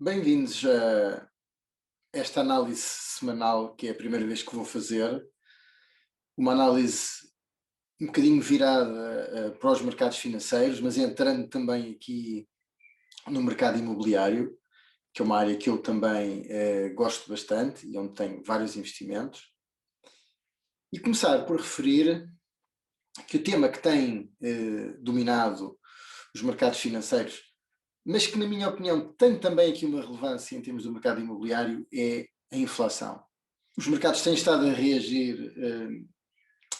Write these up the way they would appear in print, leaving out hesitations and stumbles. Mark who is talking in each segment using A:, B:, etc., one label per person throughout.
A: Bem-vindos a esta análise semanal, que é a primeira vez que vou fazer. Uma análise um bocadinho virada para os mercados financeiros, mas entrando também aqui no mercado imobiliário, que é uma área que eu também gosto bastante e onde tenho vários investimentos. E começar por referir que o tema que tem dominado os mercados financeiros, mas que, na minha opinião, tem também aqui uma relevância em termos do mercado imobiliário, é a inflação. Os mercados têm estado a reagir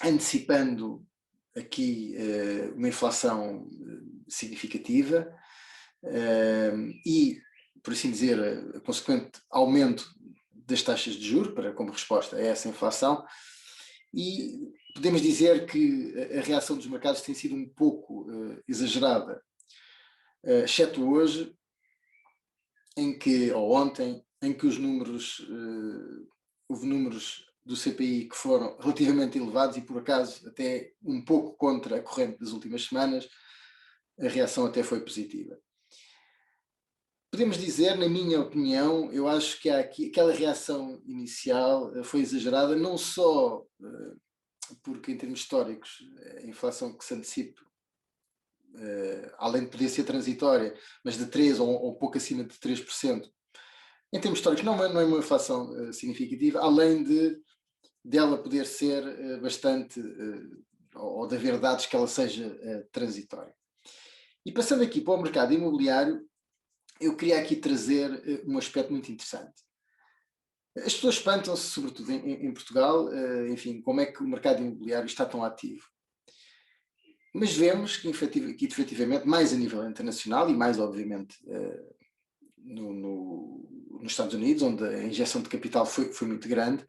A: antecipando aqui uma inflação significativa e, por assim dizer, a consequente aumento das taxas de juros como resposta a essa inflação. E podemos dizer que a reação dos mercados tem sido um pouco exagerada, exceto hoje, ou ontem, em que houve números do CPI que foram relativamente elevados e, por acaso, até um pouco contra a corrente das últimas semanas, a reação até foi positiva. Podemos dizer, na minha opinião, eu acho que aquela reação inicial foi exagerada, não só porque, em termos históricos, a inflação que se antecipa, além de poder ser transitória, mas de 3% ou pouco acima de 3%, em termos históricos não é uma inflação significativa, além dela poder ser bastante, ou de haver dados que ela seja transitória. E passando aqui para o mercado imobiliário, eu queria aqui trazer um aspecto muito interessante. As pessoas espantam-se, sobretudo em Portugal, enfim, como é que o mercado imobiliário está tão ativo. Mas vemos que efetivamente, mais a nível internacional e mais, obviamente, nos Estados Unidos, onde a injeção de capital foi muito grande,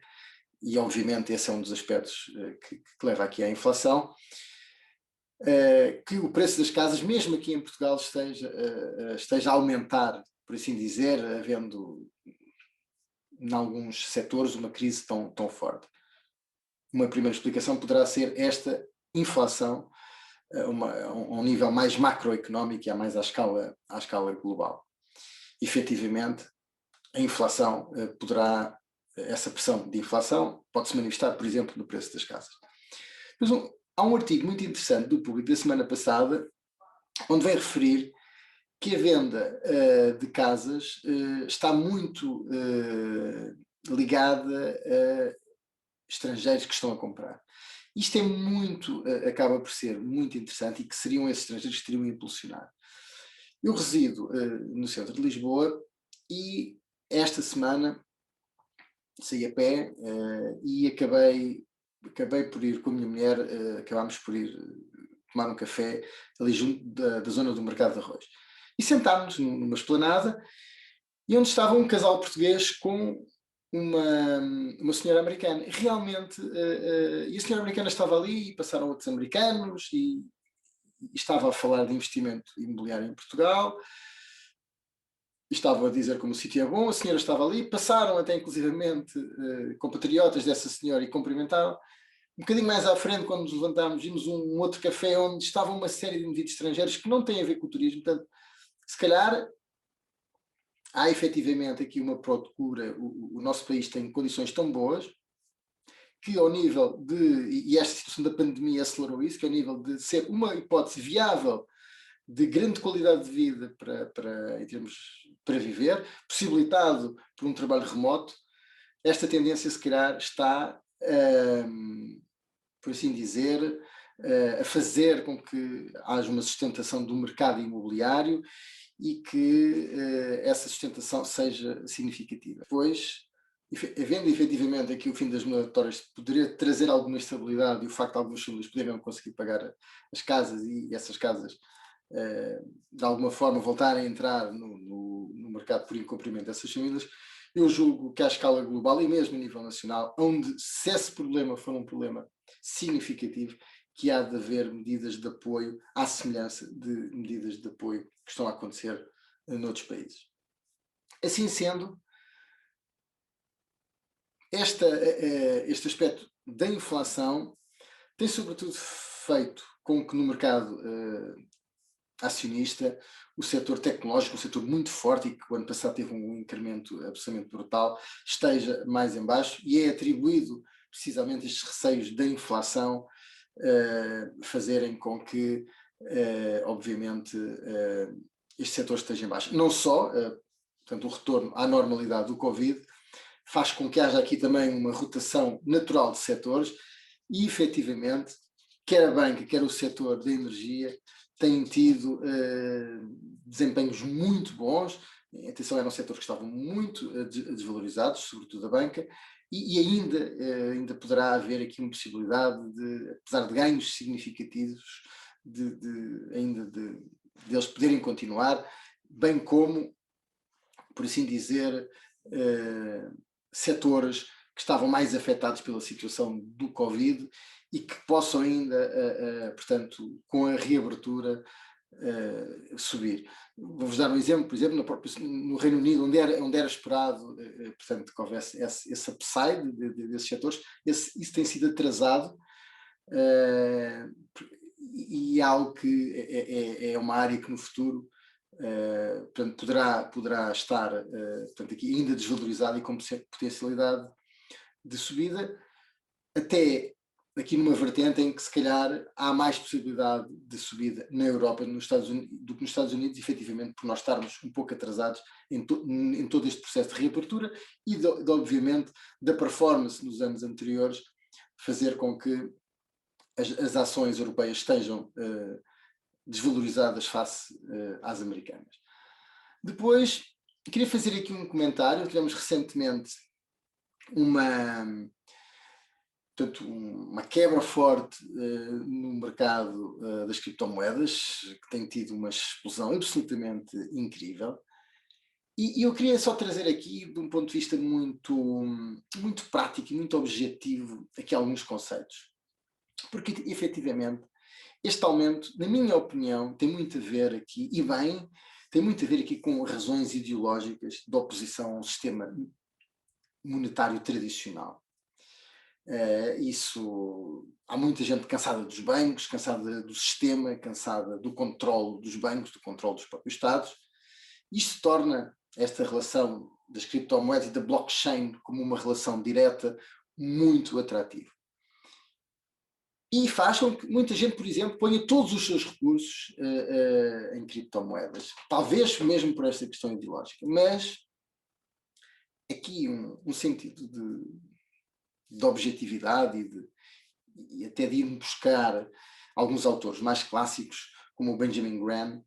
A: e obviamente esse é um dos aspectos que leva aqui à inflação, que o preço das casas, mesmo aqui em Portugal, esteja a aumentar, por assim dizer, havendo em alguns setores uma crise tão forte. Uma primeira explicação poderá ser esta inflação a um nível mais macroeconómico e mais à escala global. Efetivamente, a inflação essa pressão de inflação pode-se manifestar, por exemplo, no preço das casas. Mas há um artigo muito interessante do Público da semana passada, onde vem referir que a venda de casas está muito ligada a estrangeiros que estão a comprar. Isto acaba por ser muito interessante e que seriam esses estrangeiros que teriam a impulsionar. Eu resido no centro de Lisboa e esta semana saí a pé e acabei por ir com a minha mulher, acabámos por ir tomar um café ali junto da zona do Mercado de Arroz. E sentámos numa esplanada e onde estava um casal português com uma senhora americana. Realmente, e a senhora americana estava ali e passaram outros americanos e estava a falar de investimento imobiliário em Portugal. Estava a dizer como o sítio é bom, a senhora estava ali, passaram até inclusivamente compatriotas dessa senhora e cumprimentaram. Um bocadinho mais à frente, quando nos levantámos, vimos um outro café onde estava uma série de indivíduos estrangeiros que não têm a ver com o turismo. Portanto, se calhar há efetivamente aqui uma procura, o nosso país tem condições tão boas que ao nível e esta situação da pandemia acelerou isso, que ao nível de ser uma hipótese viável de grande qualidade de vida para viver, possibilitado por um trabalho remoto, esta tendência se calhar está, por assim dizer, a fazer com que haja uma sustentação do mercado imobiliário e que essa sustentação seja significativa. Depois, havendo efetivamente aqui o fim das moratórias, poderia trazer alguma estabilidade e o facto de algumas famílias poderem não conseguir pagar as casas e essas casas de alguma forma voltar a entrar no mercado por incumprimento dessas famílias, eu julgo que à escala global e mesmo a nível nacional, onde se esse problema for um problema significativo, que há de haver medidas de apoio à semelhança de medidas de apoio que estão a acontecer noutros países. Assim sendo, este aspecto da inflação tem sobretudo feito com que no mercado acionista, o setor tecnológico, um setor muito forte e que o ano passado teve um incremento absolutamente brutal, esteja mais em baixo, e é atribuído precisamente estes receios da inflação fazerem com que, obviamente, este setor esteja em baixo. Não só, portanto, o retorno à normalidade do Covid faz com que haja aqui também uma rotação natural de setores e, efetivamente, quer a banca, quer o setor da energia têm tido desempenhos muito bons. Atenção, eram setores que estavam muito desvalorizados, sobretudo a banca, e ainda poderá haver aqui uma possibilidade de, apesar de ganhos significativos, deles poderem continuar, bem como, por assim dizer, setores que estavam mais afetados pela situação do Covid e que possam ainda, portanto, com a reabertura, subir. Vou-vos dar um exemplo, por exemplo, no Reino Unido, onde era esperado, portanto, que houvesse esse upside desses setores, isso tem sido atrasado, e é algo que é uma área que no futuro portanto, poderá estar portanto, aqui ainda desvalorizada e com potencialidade de subida, até aqui numa vertente em que se calhar há mais possibilidade de subida na Europa nos Estados Unidos, do que nos Estados Unidos, efetivamente por nós estarmos um pouco atrasados em todo este processo de reabertura e obviamente da performance nos anos anteriores fazer com que as ações europeias estejam desvalorizadas face às americanas. Depois, queria fazer aqui um comentário. Tivemos recentemente uma quebra forte no mercado das criptomoedas, que tem tido uma explosão absolutamente incrível. E eu queria só trazer aqui, de um ponto de vista muito prático e muito objetivo, aqui alguns conceitos. Porque, efetivamente, este aumento, na minha opinião, tem muito a ver aqui, e bem, tem muito a ver aqui com razões ideológicas de oposição ao sistema monetário tradicional. Há muita gente cansada dos bancos, cansada do sistema, cansada do controle dos bancos, do controle dos próprios Estados. Isto torna esta relação das criptomoedas e da blockchain como uma relação direta muito atrativa. E faz com que muita gente, por exemplo, ponha todos os seus recursos em criptomoedas. Talvez mesmo por esta questão ideológica. Mas aqui um sentido de objetividade e até de ir buscar alguns autores mais clássicos, como o Benjamin Graham.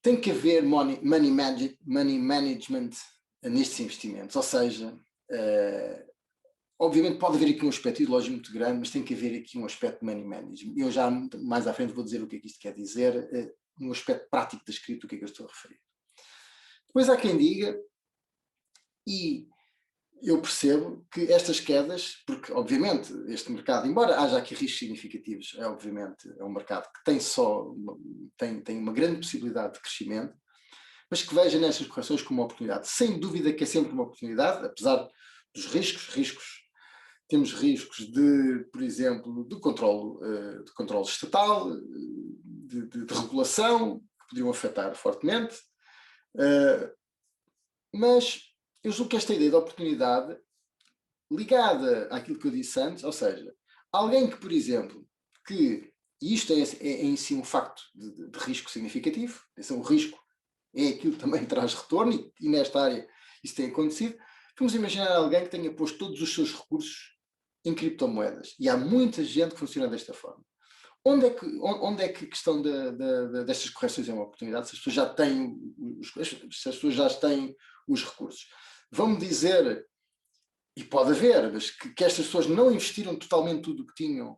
A: Tem que haver money management nestes investimentos. Ou seja, obviamente pode haver aqui um aspecto ideológico muito grande, mas tem que haver aqui um aspecto de money management. Eu já mais à frente vou dizer o que é que isto quer dizer, no aspecto prático da escrita, o que é que eu estou a referir. Depois há quem diga, e eu percebo que estas quedas, porque obviamente este mercado, embora haja aqui riscos significativos, obviamente é um mercado que tem uma grande possibilidade de crescimento, mas que veja nestas correções como uma oportunidade. Sem dúvida que é sempre uma oportunidade, apesar dos riscos. Temos riscos por exemplo, de controle estatal, de regulação, que poderiam afetar fortemente, mas eu julgo que esta ideia de oportunidade, ligada àquilo que eu disse antes, ou seja, alguém que, por exemplo, e isto é em si um facto de risco significativo, o risco é aquilo que também traz retorno, e nesta área isso tem acontecido. Vamos imaginar alguém que tenha posto todos os seus recursos em criptomoedas, e há muita gente que funciona desta forma. Onde é que a questão destas correções é uma oportunidade, se as pessoas já têm os recursos? Vão-me dizer, e pode haver, mas que estas pessoas não investiram totalmente tudo o que tinham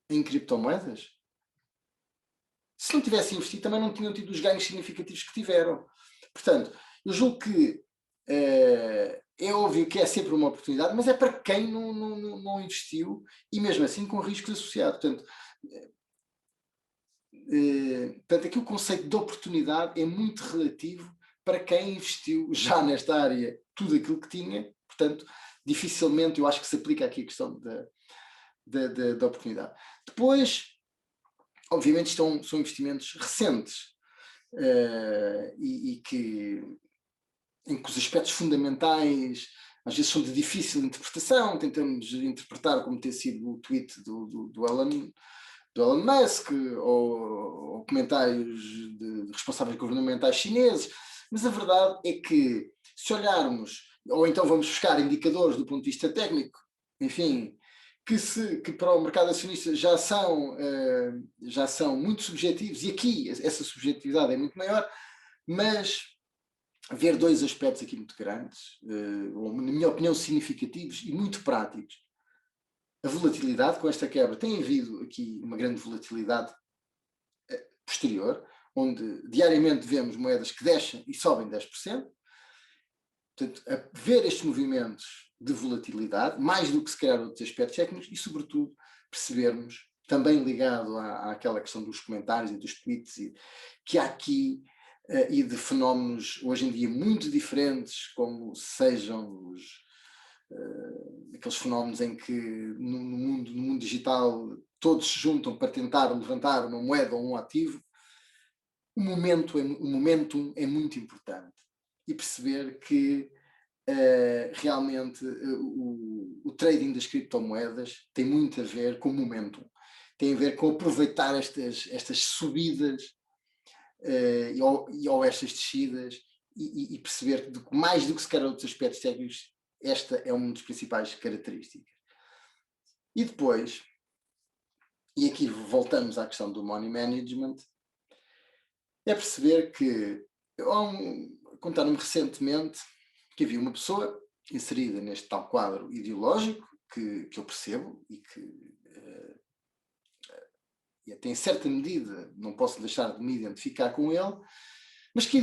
A: em criptomoedas? Se não tivessem investido, também não tinham tido os ganhos significativos que tiveram. Portanto, eu julgo que é óbvio que é sempre uma oportunidade, mas é para quem não investiu, e mesmo assim com riscos associados. Portanto, aqui o conceito de oportunidade é muito relativo para quem investiu já nesta área tudo aquilo que tinha. Portanto, dificilmente eu acho que se aplica aqui a questão da oportunidade. Depois, obviamente são investimentos recentes em que os aspectos fundamentais às vezes são de difícil interpretação, tentamos interpretar como ter sido o tweet do Elon Musk ou comentários de responsáveis governamentais chineses, mas a verdade é que se olharmos, ou então vamos buscar indicadores do ponto de vista técnico, enfim, que para o mercado acionista já são muito subjetivos, e aqui essa subjetividade é muito maior, mas ver dois aspectos aqui muito grandes, ou, na minha opinião, significativos e muito práticos. A volatilidade com esta quebra, tem havido aqui uma grande volatilidade posterior, onde diariamente vemos moedas que descem e sobem 10%. Portanto, a ver estes movimentos de volatilidade, mais do que se calhar outros aspectos técnicos, e sobretudo percebermos, também ligado àquela questão dos comentários e dos tweets, que há aqui e de fenómenos hoje em dia muito diferentes, como sejam aqueles fenómenos em que no mundo digital todos se juntam para tentar levantar uma moeda ou um ativo. O momentum é muito importante, e perceber que realmente o trading das criptomoedas tem muito a ver com o momentum, tem a ver com aproveitar estas subidas ou estas descidas e perceber que mais do que se calhar outros aspectos técnicos, esta é uma das principais características. E depois, e aqui voltamos à questão do money management, é perceber que contaram-me recentemente que havia uma pessoa inserida neste tal quadro ideológico que eu percebo e que até em certa medida não posso deixar de me identificar com ele, mas que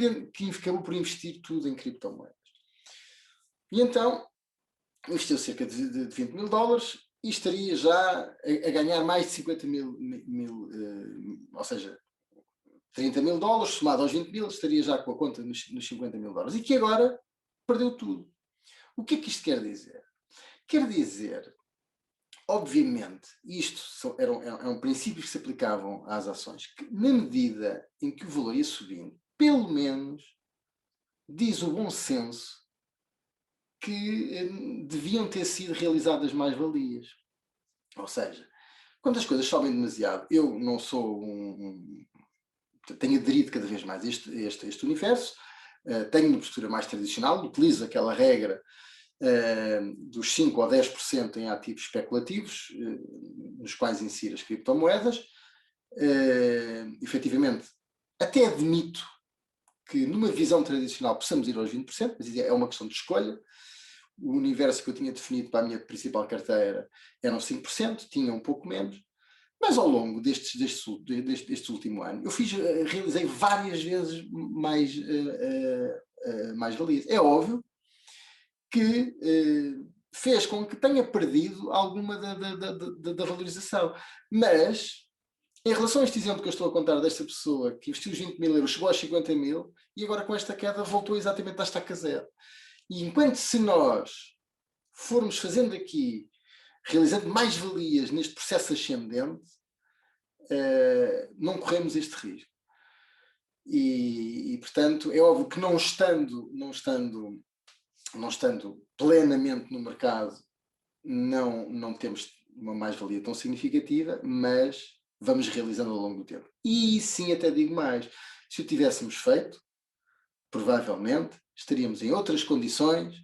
A: acabou por investir tudo em criptomoedas. E então investiu cerca de 20 mil dólares e estaria já a ganhar mais de 50 mil, ou seja, 30 mil dólares somado aos 20 mil, estaria já com a conta nos 50 mil dólares, e que agora perdeu tudo. O que é que isto quer dizer? Quer dizer, obviamente, isto eram princípios que se aplicavam às ações, que na medida em que o valor ia subindo, pelo menos, diz o bom senso, que deviam ter sido realizadas mais-valias. Ou seja, quando as coisas sobem demasiado, eu não sou tenho aderido cada vez mais a este universo, tenho uma postura mais tradicional, utilizo aquela regra dos 5 ou 10% em ativos especulativos, nos quais insiro as criptomoedas. Efetivamente, até admito que numa visão tradicional possamos ir aos 20%, mas é uma questão de escolha. O universo que eu tinha definido para a minha principal carteira eram 5%, tinha um pouco menos, mas ao longo deste último ano eu realizei várias vezes mais-valias. É óbvio que fez com que tenha perdido alguma da valorização, mas em relação a este exemplo que eu estou a contar desta pessoa que investiu os 20 mil euros, chegou aos 50 mil e agora com esta queda voltou exatamente à estaca zero. E enquanto se nós formos fazendo aqui, realizando mais-valias neste processo ascendente, não corremos este risco. E portanto, é óbvio que não estando plenamente no mercado, não temos uma mais-valia tão significativa, mas vamos realizando ao longo do tempo. E sim, até digo mais, se o tivéssemos feito, provavelmente estaríamos em outras condições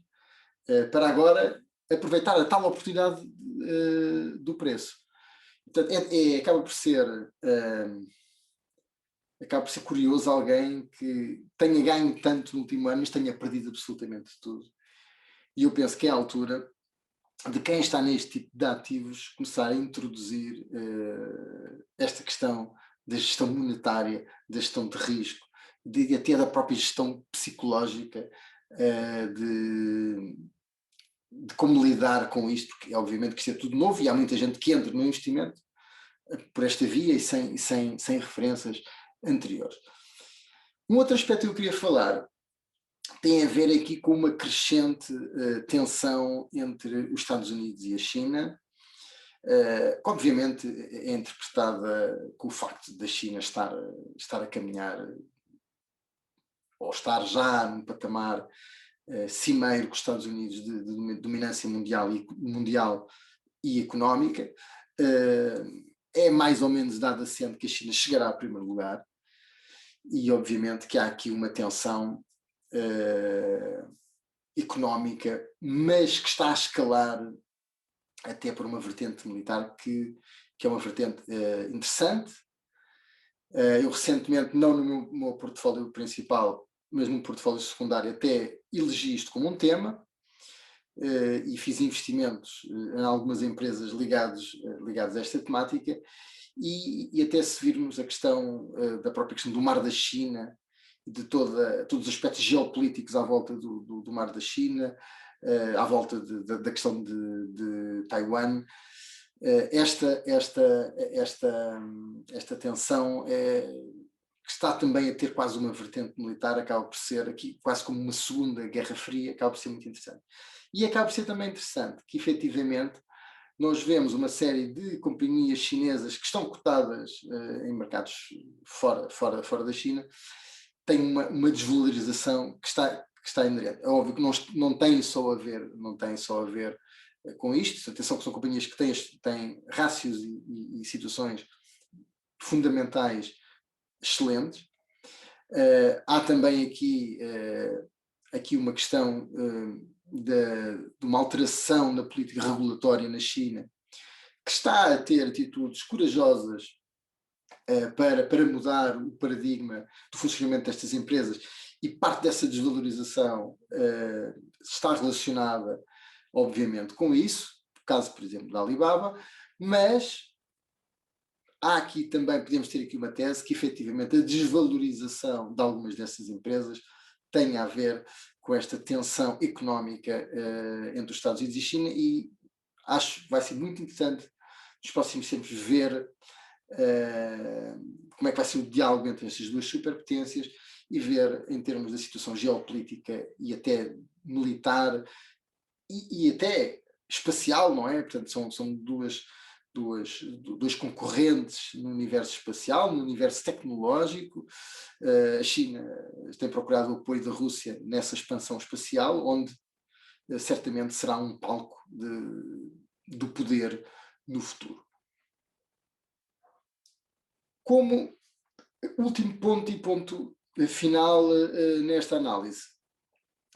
A: para agora aproveitar a tal oportunidade do preço. Portanto, acaba por ser curioso alguém que tenha ganho tanto no último ano, mas tenha perdido absolutamente tudo. E eu penso que é a altura de quem está neste tipo de ativos começar a introduzir esta questão da gestão monetária, da gestão de risco, até da própria gestão psicológica, de como lidar com isto, porque obviamente que isto é tudo novo e há muita gente que entra no investimento por esta via e sem referências anteriores. Um outro aspecto que eu queria falar tem a ver aqui com uma crescente tensão entre os Estados Unidos e a China, que obviamente é interpretada com o facto da China estar a caminhar, ou estar já num patamar cimeiro com os Estados Unidos de dominância mundial e económica. É mais ou menos dado assente que a China chegará a primeiro lugar, e obviamente que há aqui uma tensão económica, mas que está a escalar até por uma vertente militar que é uma vertente interessante. Eu recentemente, não no meu portfólio principal, mas no portfólio secundário, até elegi isto como um tema, e fiz investimentos em algumas empresas ligadas a esta temática, e até se virmos a questão da própria questão do Mar da China, de todos os aspectos geopolíticos à volta do Mar da China, à volta da questão de Taiwan, esta tensão que está também a ter quase uma vertente militar, acaba por ser aqui quase como uma segunda Guerra Fria, acaba por ser muito interessante. E acaba por ser também interessante que, efetivamente, nós vemos uma série de companhias chinesas que estão cotadas em mercados fora da China, tem uma desvalorização que está inerente. É óbvio que não tem só a ver com isto. Atenção que são companhias que têm rácios e situações fundamentais excelentes. Há também aqui uma questão de uma alteração na política regulatória na China, que está a ter atitudes corajosas para mudar o paradigma do funcionamento destas empresas, e parte dessa desvalorização está relacionada, obviamente, com isso, no caso, por exemplo, da Alibaba, mas há aqui também, podemos ter aqui uma tese que, efetivamente, a desvalorização de algumas dessas empresas tem a ver com esta tensão económica entre os Estados Unidos e China, e acho que vai ser muito interessante nos próximos tempos ver como é que vai ser o diálogo entre estas duas superpotências, e ver em termos da situação geopolítica e até militar e até espacial, não é? Portanto, são dois concorrentes no universo espacial, no universo tecnológico. A China tem procurado o apoio da Rússia nessa expansão espacial, onde certamente será um palco do poder no futuro. Como último ponto e ponto final nesta análise,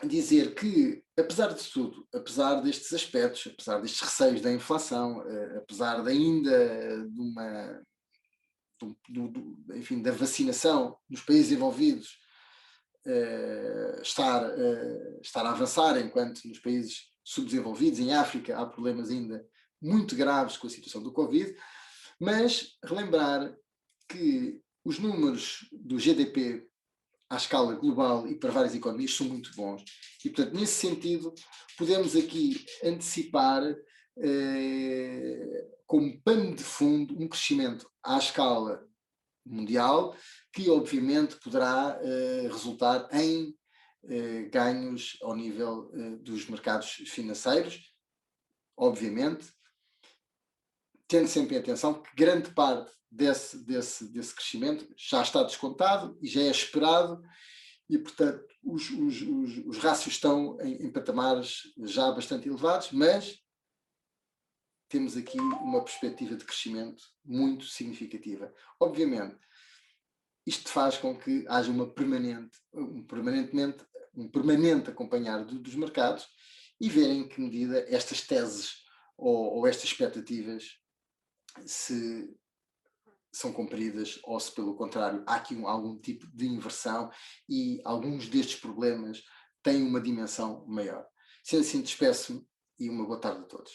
A: dizer que, apesar de tudo, apesar destes aspectos, apesar destes receios da inflação, apesar ainda enfim, da vacinação nos países envolvidos estar a avançar, enquanto nos países subdesenvolvidos, em África, há problemas ainda muito graves com a situação do Covid, mas relembrar que os números do GDP à escala global e para várias economias são muito bons. E, portanto, nesse sentido, podemos aqui antecipar como pano de fundo um crescimento à escala mundial, que obviamente poderá resultar em ganhos ao nível dos mercados financeiros, obviamente, tendo sempre em atenção que grande parte desse crescimento já está descontado e já é esperado, e, portanto, os rácios estão em patamares já bastante elevados, mas temos aqui uma perspectiva de crescimento muito significativa. Obviamente, isto faz com que haja um permanente acompanhar dos mercados, e ver em que medida estas teses ou estas expectativas se são cumpridas, ou se, pelo contrário, há aqui algum tipo de inversão e alguns destes problemas têm uma dimensão maior. Sendo assim, despeço-me e uma boa tarde a todos.